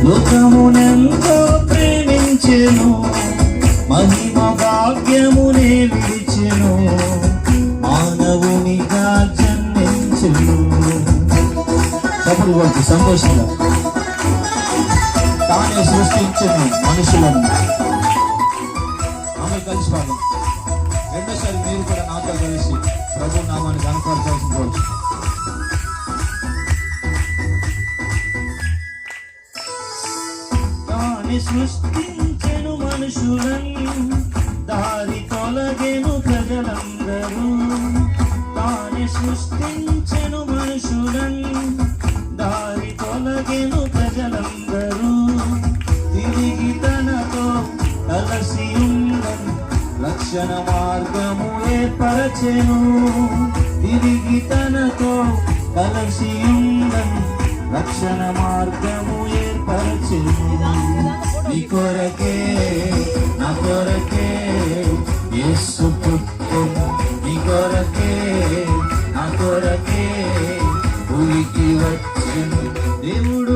లోకమునెంతో ప్రేమించెను, మహిమ భాగ్యమునే విడిచెను, మానవునిగా జన్మించెను. చప్పుడు కొట్టి సంతోషంగా తానే సృష్టించెను మనుషులను. ఆమె కలిసి పాడు. రెండోసారి మీరు కూడా నాతో కలిసి ప్రభు నామాన్ని కనపరచాల్సిన రోజు. తానే సృష్టించెను మనుషులను, దారి తొలగెను ప్రజలందరూ. తానే సృష్టించెను మనుషులను, దారి తొలగెను ప్రజలందరూ. తిరిగి తనతో కలసి ఉండను, రక్షణ మార్గము ఏర్పరచెను. తిరిగి తనతో కలసి ఉండను, రక్షణ మార్గము ఏర్పరచెను. నీ కొరకే నా కొరకే యేసు పుట్టెను, నీ కొరకే నా కొరకే భూమికి వచ్చెను. దేవుడు